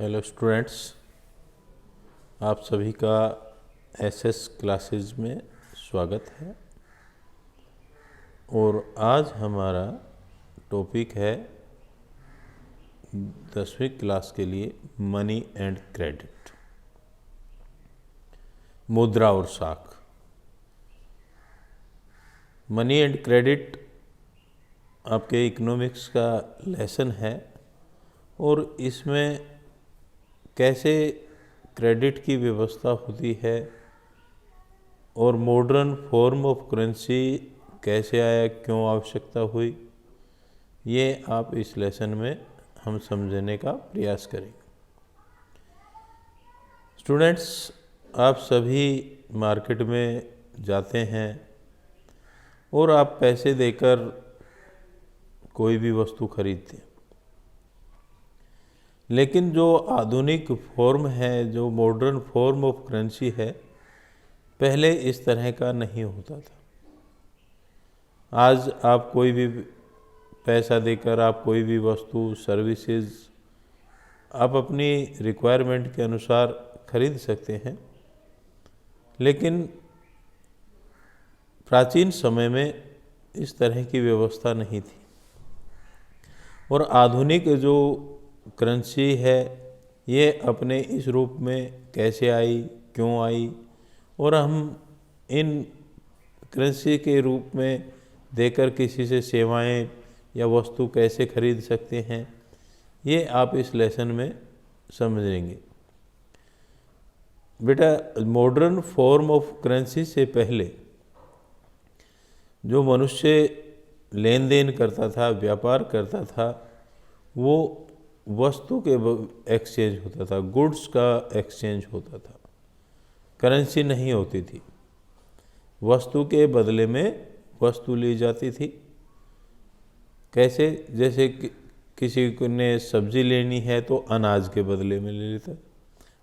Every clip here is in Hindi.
हेलो स्टूडेंट्स, आप सभी का एसएस क्लासेस में स्वागत है। और आज हमारा टॉपिक है 10वीं क्लास के लिए मनी एंड क्रेडिट, मुद्रा और साख। मनी एंड क्रेडिट आपके इकोनॉमिक्स का लेसन है और इसमें कैसे क्रेडिट की व्यवस्था होती है और मॉडर्न फॉर्म ऑफ करेंसी कैसे आया, क्यों आवश्यकता हुई, ये आप इस लेसन में हम समझने का प्रयास करेंगे। स्टूडेंट्स, आप सभी मार्केट में जाते हैं और आप पैसे देकर कोई भी वस्तु खरीदते हैं, लेकिन जो आधुनिक फॉर्म है, जो मॉडर्न फॉर्म ऑफ करेंसी है, पहले इस तरह का नहीं होता था। आज आप कोई भी पैसा देकर आप कोई भी वस्तु सर्विसेज आप अपनी रिक्वायरमेंट के अनुसार खरीद सकते हैं, लेकिन प्राचीन समय में इस तरह की व्यवस्था नहीं थी। और आधुनिक जो करेंसी है ये अपने इस रूप में कैसे आई, क्यों आई, और हम इन करेंसी के रूप में देकर किसी से सेवाएं या वस्तु कैसे खरीद सकते हैं, ये आप इस लेसन में समझेंगे। बेटा, मॉडर्न फॉर्म ऑफ करेंसी से पहले जो मनुष्य लेन देन करता था, व्यापार करता था, वो वस्तु के एक्सचेंज होता था, गुड्स का एक्सचेंज होता था, करेंसी नहीं होती थी। वस्तु के बदले में वस्तु ली जाती थी। कैसे? जैसे किसी ने सब्जी लेनी है तो अनाज के बदले में ले लेता।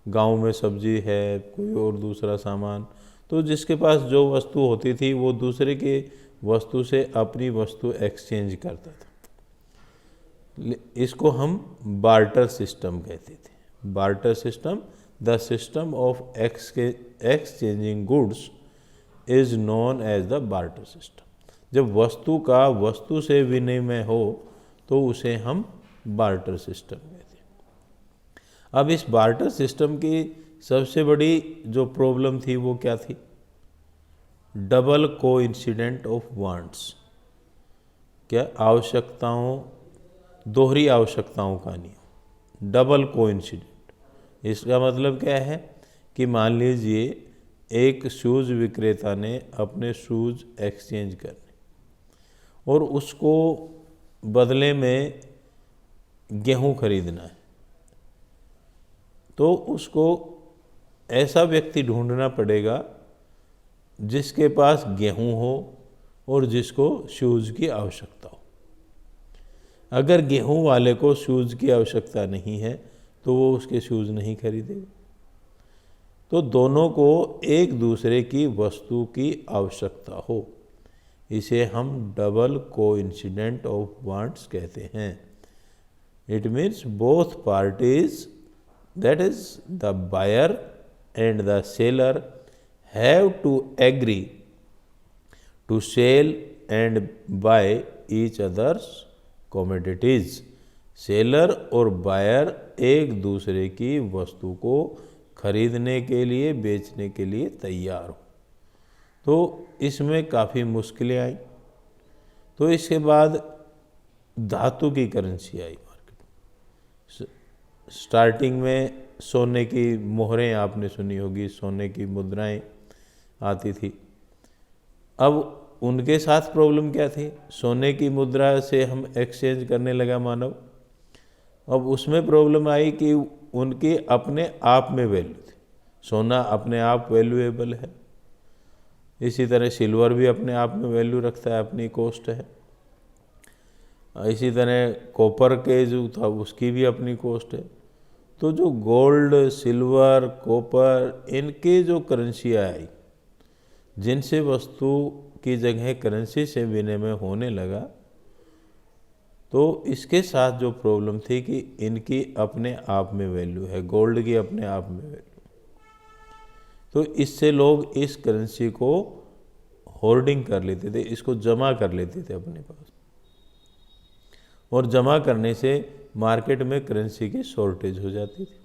गांव में सब्जी है, कोई और दूसरा सामान, तो जिसके पास जो वस्तु होती थी वो दूसरे के वस्तु से अपनी वस्तु एक्सचेंज करता था। इसको हम बार्टर सिस्टम कहते थे। Barter system, the system of exchanging goods is known as the barter system. जब वस्तु का वस्तु से विनिमय हो तो उसे हम बार्टर सिस्टम कहते हैं। अब इस बार्टर सिस्टम की सबसे बड़ी जो प्रॉब्लम थी वो क्या थी? Double coincident of wants. क्या? आवश्यकताओं, दोहरी आवश्यकताओं का नियम, डबल कोइंसिडेंट। इसका मतलब क्या है कि मान लीजिए एक शूज़ विक्रेता ने अपने शूज़ एक्सचेंज करने और उसको बदले में गेहूं खरीदना है, तो उसको ऐसा व्यक्ति ढूंढना पड़ेगा जिसके पास गेहूं हो और जिसको शूज़ की आवश्यकता हो। अगर गेहूं वाले को शूज़ की आवश्यकता नहीं है तो वो उसके शूज़ नहीं खरीदेगा। तो दोनों को एक दूसरे की वस्तु की आवश्यकता हो, इसे हम डबल कोइंसिडेंट ऑफ वांट्स कहते हैं। It means both parties, that is the buyer and the seller, have to agree to sell and buy each others commodities. Seller और बायर एक दूसरे की वस्तु को खरीदने के लिए, बेचने के लिए तैयार हो। तो इसमें काफ़ी मुश्किलें आई। तो इसके बाद धातु की करेंसी आई मार्केट। स्टार्टिंग में सोने की मोहरें आपने सुनी होगी, सोने की मुद्राएं आती थी। अब उनके साथ प्रॉब्लम क्या थी? सोने की मुद्रा से हम एक्सचेंज करने लगा मानव। अब उसमें प्रॉब्लम आई कि उनकी अपने आप में वैल्यू थी। सोना अपने आप वैल्यूएबल है, इसी तरह सिल्वर भी अपने आप में वैल्यू रखता है, अपनी कॉस्ट है। इसी तरह कॉपर के जो था उसकी भी अपनी कॉस्ट है। तो जो गोल्ड, सिल्वर, कॉपर, इनके जो करेंसियाँ आई, जिनसे वस्तु की जगह करेंसी से विनिमय होने लगा, तो इसके साथ जो प्रॉब्लम थी कि इनकी अपने आप में वैल्यू है, गोल्ड की अपने आप में वैल्यू, तो इससे लोग इस करेंसी को होर्डिंग कर लेते थे, इसको जमा कर लेते थे अपने पास, और जमा करने से मार्केट में करेंसी की शॉर्टेज हो जाती थी।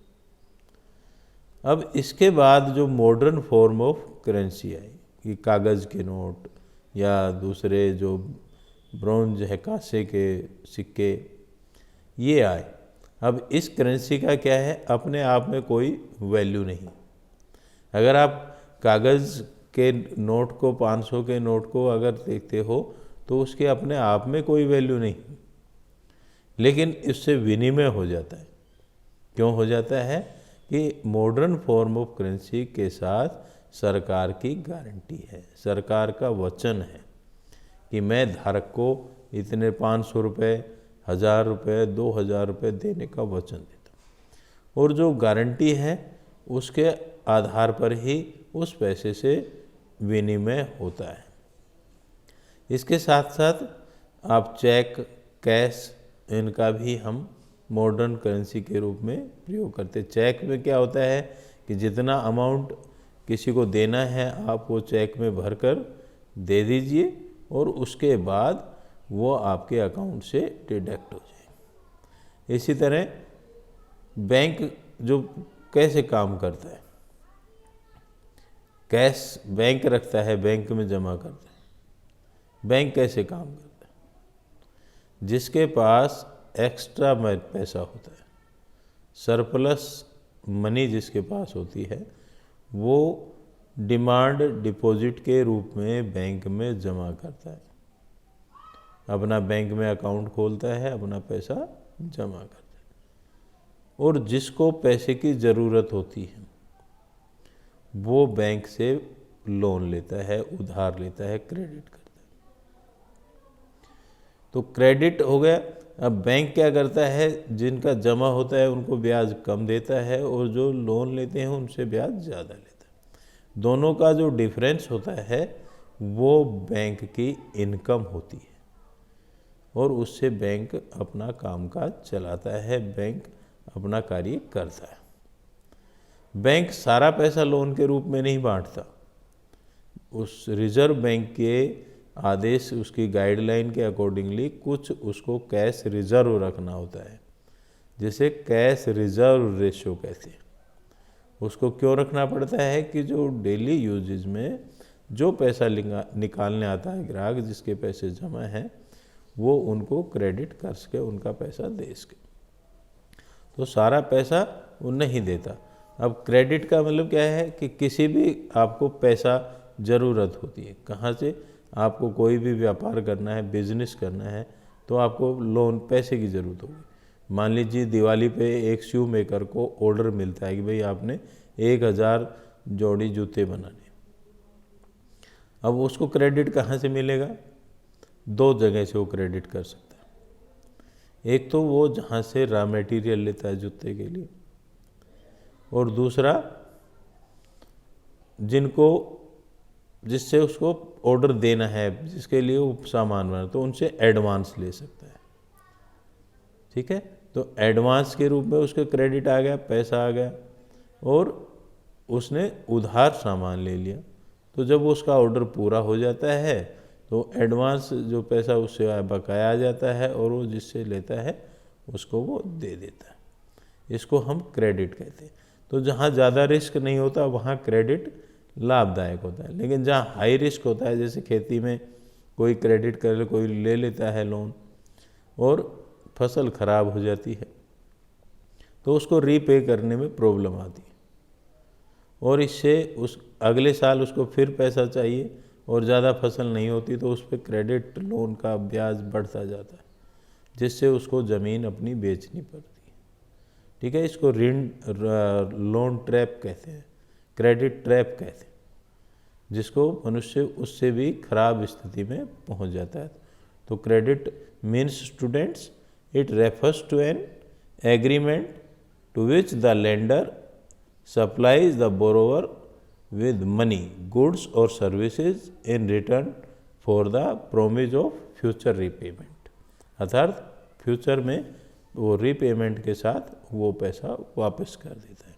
अब इसके बाद जो मॉडर्न फॉर्म ऑफ करेंसी आई कि कागज़ के नोट या दूसरे जो ब्रॉन्ज है कांसे के सिक्के, ये आए। अब इस करेंसी का क्या है, अपने आप में कोई वैल्यू नहीं। अगर आप कागज़ के नोट को, 500 के नोट को अगर देखते हो तो उसके अपने आप में कोई वैल्यू नहीं, लेकिन इससे विनिमय हो जाता है। क्यों हो जाता है कि मॉडर्न फॉर्म ऑफ करेंसी के साथ सरकार की गारंटी है, सरकार का वचन है कि मैं धारक को इतने 500 रुपये, 1000 रुपये, 2000 रुपये देने का वचन देता हूँ, और जो गारंटी है उसके आधार पर ही उस पैसे से विनिमय होता है। इसके साथ साथ आप चेक, कैश, इनका भी हम मॉडर्न करेंसी के रूप में प्रयोग करते हैं। चेक में क्या होता है कि जितना अमाउंट किसी को देना है आप वो चेक में भरकर दे दीजिए, और उसके बाद वो आपके अकाउंट से डिडक्ट हो जाए। इसी तरह बैंक जो कैसे काम करता है, कैश बैंक रखता है, बैंक में जमा करता है। बैंक कैसे काम करता है, जिसके पास एक्स्ट्रा पैसा होता है, सरप्लस मनी जिसके पास होती है, वो डिमांड डिपॉजिट के रूप में बैंक में जमा करता है, अपना बैंक में अकाउंट खोलता है, अपना पैसा जमा करता है। और जिसको पैसे की ज़रूरत होती है वो बैंक से लोन लेता है, उधार लेता है, क्रेडिट करता है। तो क्रेडिट हो गया। अब बैंक क्या करता है, जिनका जमा होता है उनको ब्याज कम देता है, और जो लोन लेते हैं उनसे ब्याज ज़्यादा लेता है। दोनों का जो डिफरेंस होता है वो बैंक की इनकम होती है, और उससे बैंक अपना कामकाज चलाता है, बैंक अपना कार्य करता है। बैंक सारा पैसा लोन के रूप में नहीं बांटता। उस रिजर्व बैंक के आदेश, उसकी गाइडलाइन के अकॉर्डिंगली कुछ उसको कैश रिजर्व रखना होता है, जिसे कैश रिजर्व रेशो कहते हैं। उसको क्यों रखना पड़ता है कि जो डेली यूजेज में जो पैसा निकालने आता है ग्राहक, जिसके पैसे जमा हैं, वो उनको क्रेडिट कर सके, उनका पैसा दे सके। तो सारा पैसा वो नहीं देता। अब क्रेडिट का मतलब क्या है कि किसी भी आपको पैसा ज़रूरत होती है, कहाँ से, आपको कोई भी व्यापार करना है, बिजनेस करना है, तो आपको लोन, पैसे की ज़रूरत होगी। मान लीजिए दिवाली पे एक शू मेकर को ऑर्डर मिलता है कि भाई आपने 1000 जोड़ी जूते बनाने। अब उसको क्रेडिट कहाँ से मिलेगा? 2 जगह से वो क्रेडिट कर सकता है। एक तो वो जहाँ से रॉ मटेरियल लेता है जूते के लिए, और दूसरा जिससे उसको ऑर्डर देना है, जिसके लिए वो सामान बना, तो उनसे एडवांस ले सकता है। ठीक है, तो एडवांस के रूप में उसका क्रेडिट आ गया, पैसा आ गया, और उसने उधार सामान ले लिया। तो जब उसका ऑर्डर पूरा हो जाता है तो एडवांस जो पैसा उससे बकाया आ जाता है, और वो जिससे लेता है उसको वो दे देता है। इसको हम क्रेडिट कहते हैं। तो जहाँ ज़्यादा रिस्क नहीं होता वहाँ क्रेडिट लाभदायक होता है, लेकिन जहाँ हाई रिस्क होता है, जैसे खेती में कोई क्रेडिट कर ले, कोई ले लेता है लोन, और फसल खराब हो जाती है तो उसको रीपे करने में प्रॉब्लम आती है, और इससे उस अगले साल उसको फिर पैसा चाहिए, और ज़्यादा फसल नहीं होती तो उस पर क्रेडिट लोन का ब्याज बढ़ता जाता है, जिससे उसको ज़मीन अपनी बेचनी पड़ती है। ठीक है, इसको ऋण लोन ट्रैप कहते हैं, क्रेडिट ट्रैप कहते हैं, जिसको मनुष्य उससे भी खराब स्थिति में पहुंच जाता है। तो credit means students, it refers to an agreement to which the lender supplies the borrower with money, goods or services in return for the promise of future repayment। अर्थात फ्यूचर में वो रीपेमेंट के साथ वो पैसा वापस कर देता है।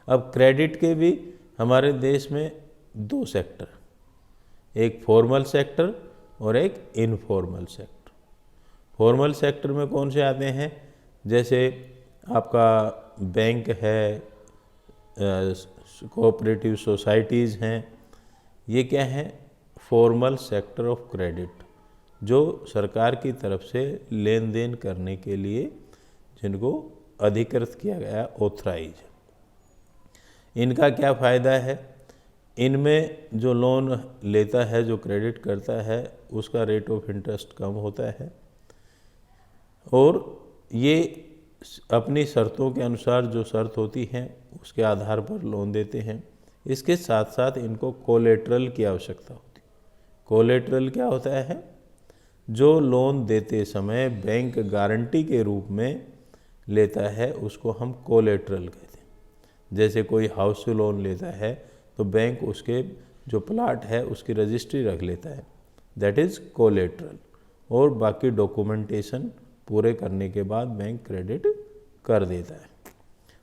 अब क्रेडिट के भी हमारे देश में दो सेक्टर, एक फॉर्मल सेक्टर और एक इनफॉर्मल सेक्टर। फॉर्मल सेक्टर में कौन से आते हैं, जैसे आपका बैंक है, कोऑपरेटिव सोसाइटीज़ हैं, ये क्या है, फॉर्मल सेक्टर ऑफ क्रेडिट, जो सरकार की तरफ से लेन देन करने के लिए जिनको अधिकृत किया गया, ऑथराइज। इनका क्या फ़ायदा है, इनमें जो लोन लेता है, जो क्रेडिट करता है, उसका रेट ऑफ इंटरेस्ट कम होता है और ये अपनी शर्तों के अनुसार जो शर्त होती है उसके आधार पर लोन देते हैं। इसके साथ साथ इनको कोलेट्रल की आवश्यकता होती है। कोलेट्रल क्या होता है, जो लोन देते समय बैंक गारंटी के रूप में लेता है उसको हम कोलेट्रल कहते हैं। जैसे कोई हाउस लोन लेता है तो बैंक उसके जो प्लाट है उसकी रजिस्ट्री रख लेता है, दैट इज़ कोलेट्रल, और बाकी डॉक्यूमेंटेशन पूरे करने के बाद बैंक क्रेडिट कर देता है।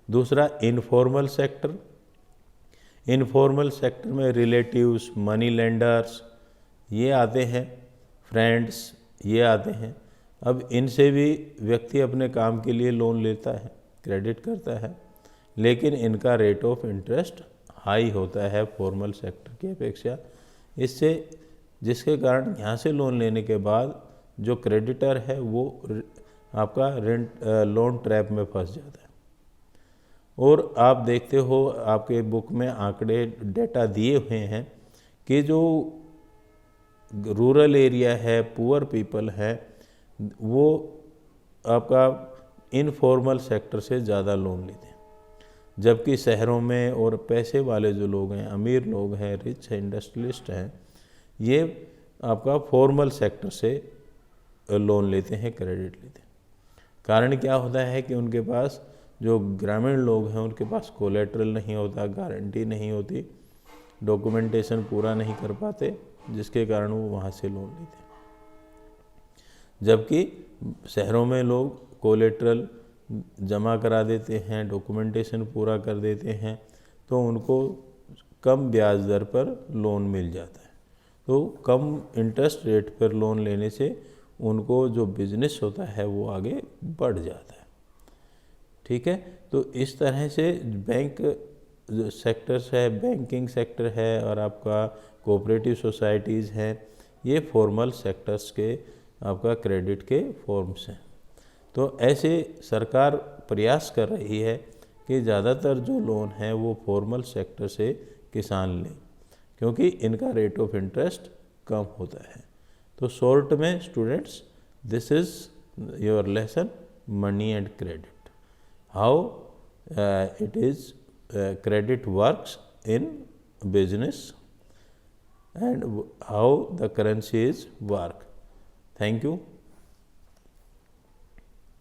दूसरा इनफॉर्मल सेक्टर। इनफॉर्मल सेक्टर में रिलेटिव्स, मनी लेंडर्स ये आते हैं, फ्रेंड्स ये आते हैं। अब इनसे भी व्यक्ति अपने काम के लिए लोन लेता है, क्रेडिट करता है, लेकिन इनका रेट ऑफ इंटरेस्ट हाई होता है फॉर्मल सेक्टर की अपेक्षा। इससे जिसके कारण यहाँ से लोन लेने के बाद जो क्रेडिटर है वो आपका लोन ट्रैप में फंस जाता है। और आप देखते हो आपके बुक में आंकड़े डेटा दिए हुए हैं कि जो रूरल एरिया है, पुअर पीपल है, वो आपका इनफॉर्मल सेक्टर से ज़्यादा लोन लेते हैं, जबकि शहरों में और पैसे वाले जो लोग हैं, अमीर लोग हैं, रिच हैं, इंडस्ट्रियलिस्ट हैं, ये आपका फॉर्मल सेक्टर से लोन लेते हैं, क्रेडिट लेते हैं। कारण क्या होता है कि उनके पास जो ग्रामीण लोग हैं उनके पास कोलेट्रल नहीं होता, गारंटी नहीं होती, डॉक्यूमेंटेशन पूरा नहीं कर पाते, जिसके कारण वो वहाँ से लोन लेते हैं। जबकि शहरों में लोग कोलेट्रल जमा करा देते हैं, डॉक्यूमेंटेशन पूरा कर देते हैं, तो उनको कम ब्याज दर पर लोन मिल जाता है। तो कम इंटरेस्ट रेट पर लोन लेने से उनको जो बिजनेस होता है वो आगे बढ़ जाता है। ठीक है, तो इस तरह से बैंक जो सेक्टर्स है, बैंकिंग सेक्टर है और आपका कोऑपरेटिव सोसाइटीज़ हैं, ये फॉर्मल सेक्टर्स के आपका क्रेडिट के फॉर्म्स हैं। तो ऐसे सरकार प्रयास कर रही है कि ज़्यादातर जो लोन हैं वो फॉर्मल सेक्टर से किसान लें, क्योंकि इनका रेट ऑफ इंटरेस्ट कम होता है। तो शॉर्ट में students, this is your lesson money and credit, how it is credit works in business and how the currencies work. Thank you.